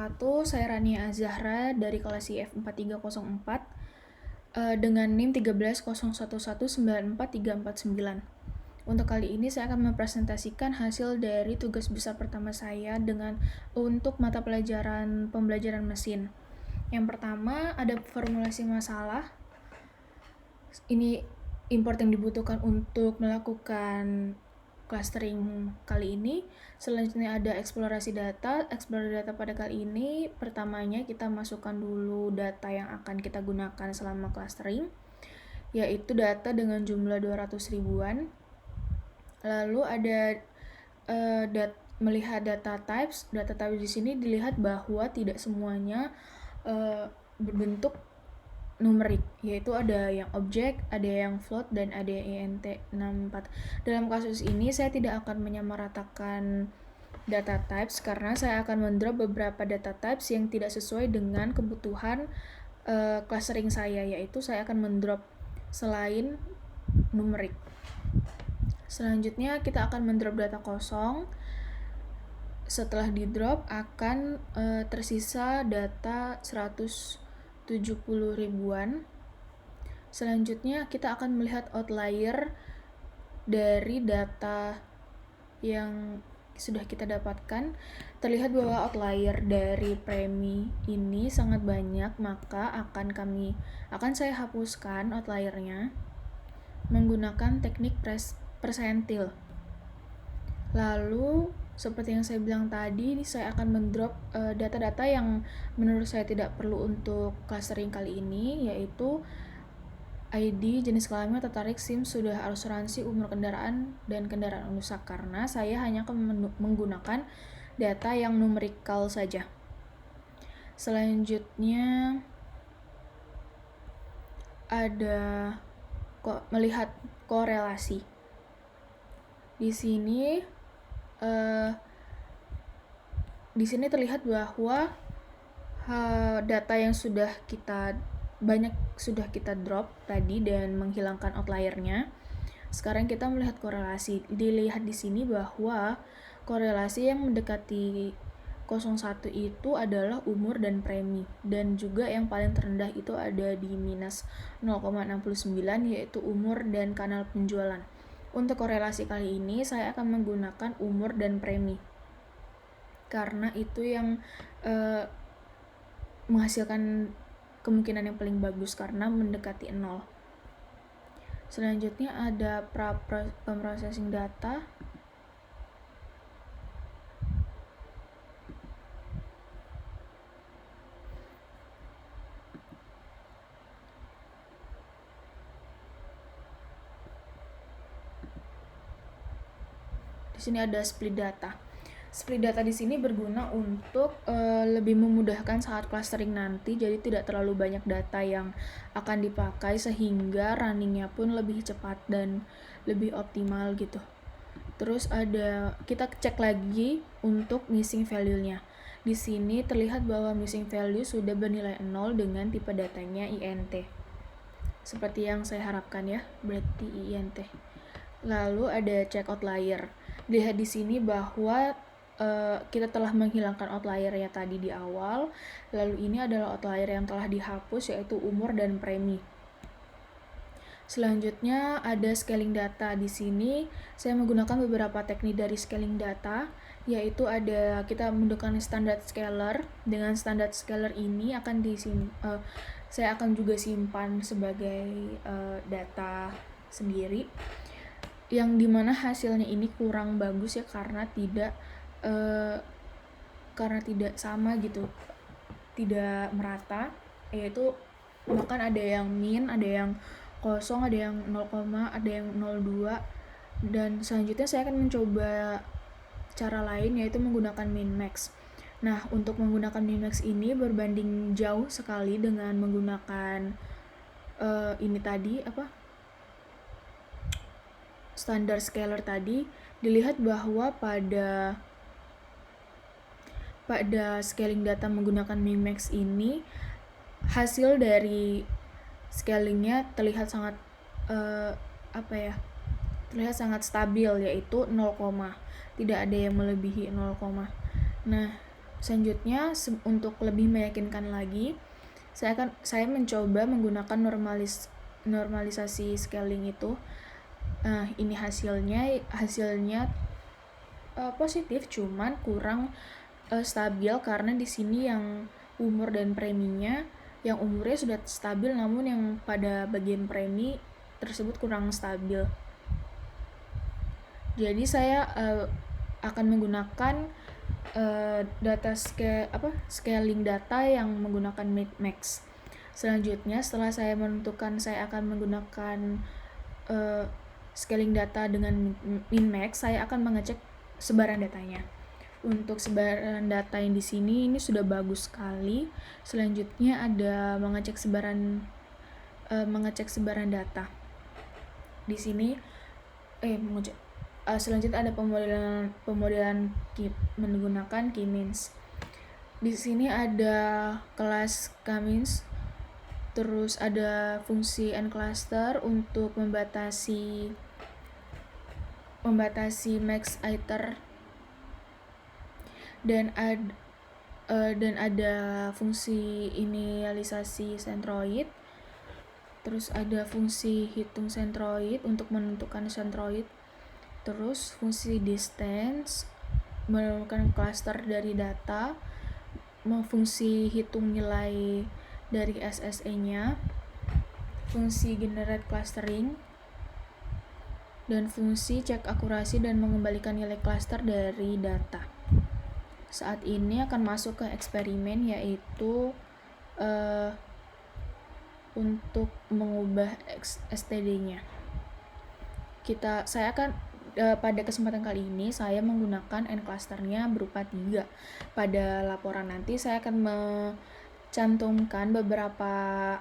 wabarakatuh. Saya Rania Azahra dari kelas IF 4304 dengan NIM 1301194349. Untuk kali ini saya akan mempresentasikan hasil dari tugas besar pertama saya untuk mata pelajaran pembelajaran mesin. Yang pertama ada formulasi masalah. Ini import yang dibutuhkan untuk melakukan clustering kali ini. Selanjutnya ada eksplorasi data. Eksplorasi data pada kali ini pertamanya kita masukkan dulu data yang akan kita gunakan selama clustering, yaitu data dengan jumlah 200 ribuan. Lalu ada melihat data types. Data types di sini dilihat bahwa tidak semuanya berbentuk numerik, yaitu ada yang objek, ada yang float, dan ada yang int64. Dalam kasus ini saya tidak akan menyamaratakan data types karena saya akan mendrop beberapa data types yang tidak sesuai dengan kebutuhan clustering saya, yaitu saya akan mendrop selain numerik. Selanjutnya kita akan mendrop data kosong. Setelah di drop akan tersisa data 170 ribuan. Selanjutnya kita akan melihat outlier dari data yang sudah kita dapatkan. Terlihat bahwa outlier dari premi ini sangat banyak, maka akan saya hapuskan outliernya menggunakan teknik persentil. Lalu seperti yang saya bilang tadi, saya akan mendrop data-data yang menurut saya tidak perlu untuk clustering kali ini, yaitu ID, jenis kelamin, tertarik, SIM, sudah asuransi, umur kendaraan, dan kendaraan rusak, karena saya hanya akan menggunakan data yang numerikal saja. Selanjutnya ada melihat korelasi. Di sini terlihat bahwa data yang sudah kita drop tadi dan menghilangkan outliernya. Sekarang kita melihat korelasi. Dilihat di sini bahwa korelasi yang mendekati 01 itu adalah umur dan premi, dan juga yang paling terendah itu ada di minus 0,69, yaitu umur dan kanal penjualan. Untuk korelasi kali ini saya akan menggunakan umur dan premi karena itu yang menghasilkan kemungkinan yang paling bagus karena mendekati 0. Selanjutnya ada pemrocessing data. Di sini ada split data. Split data di sini berguna untuk lebih memudahkan saat clustering nanti, jadi tidak terlalu banyak data yang akan dipakai sehingga runningnya pun lebih cepat dan lebih optimal gitu. Terus kita cek lagi untuk missing value-nya. Di sini terlihat bahwa missing value sudah bernilai 0 dengan tipe datanya INT. Seperti yang saya harapkan ya, berarti INT. Lalu ada check outlier. Lihat di sini bahwa kita telah menghilangkan outliernya tadi di awal. Lalu ini adalah outlier yang telah dihapus, yaitu umur dan premi. Selanjutnya ada scaling data. Di sini saya menggunakan beberapa teknik dari scaling data, yaitu kita menggunakan standard scaler. Dengan standard scaler ini saya akan juga simpan sebagai data sendiri, yang dimana hasilnya ini kurang bagus ya karena tidak sama gitu, tidak merata, yaitu bahkan ada yang min, ada yang kosong, ada yang 0, ada yang 02. Dan selanjutnya saya akan mencoba cara lain, yaitu menggunakan min max. Nah, untuk menggunakan min max ini berbanding jauh sekali dengan menggunakan standard scaler tadi. Dilihat bahwa pada scaling data menggunakan min max ini, hasil dari scalingnya terlihat sangat terlihat sangat stabil, yaitu 0, tidak ada yang melebihi 0. Nah, Selanjutnya untuk lebih meyakinkan lagi, saya mencoba menggunakan normalisasi scaling itu. Ini hasilnya positif, cuman kurang stabil karena di sini yang umur dan preminya, yang umurnya sudah stabil namun yang pada bagian premi tersebut kurang stabil. Jadi saya akan menggunakan scaling data yang menggunakan min-max. Selanjutnya setelah saya menentukan saya akan menggunakan scaling data dengan min-max, saya akan mengecek sebaran datanya. Untuk sebaran data yang di sini ini sudah bagus sekali. Selanjutnya ada mengecek sebaran data. Di sini selanjutnya ada pemodelan menggunakan K-means. Di sini ada kelas K-means, terus ada fungsi n-cluster untuk membatasi max iter, dan ada fungsi inisialisasi centroid, terus ada fungsi hitung centroid untuk menentukan centroid, terus fungsi distance menentukan cluster dari data, fungsi hitung nilai dari SSE-nya, fungsi generate clustering, dan fungsi cek akurasi dan mengembalikan nilai cluster dari data. Saat ini akan masuk ke eksperimen, yaitu untuk mengubah STD-nya. Pada kesempatan kali ini saya menggunakan n-clusternya berupa 3. Pada laporan nanti saya akan mencantumkan beberapa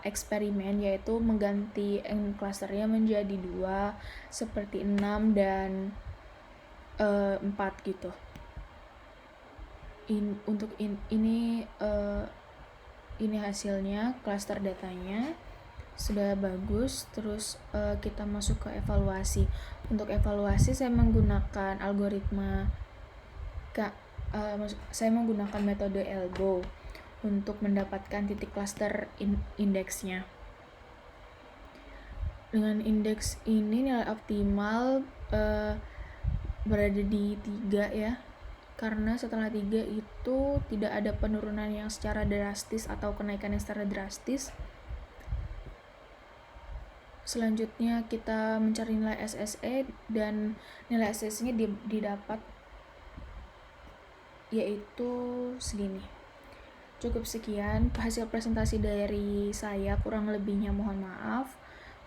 eksperimen, yaitu mengganti n-clusternya menjadi 2, seperti 6 dan 4 gitu. Ini hasilnya, cluster datanya sudah bagus. Terus kita masuk ke evaluasi. Untuk evaluasi saya menggunakan saya menggunakan metode elbow untuk mendapatkan titik cluster indeksnya. Dengan indeks ini nilai optimal berada di 3 ya, karena setelah 3 itu tidak ada penurunan yang secara drastis atau kenaikan yang secara drastis. Selanjutnya kita mencari nilai SSE, dan nilai SSE-nya didapat yaitu segini. Cukup sekian hasil presentasi dari saya, kurang lebihnya mohon maaf.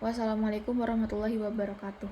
Wassalamualaikum warahmatullahi wabarakatuh.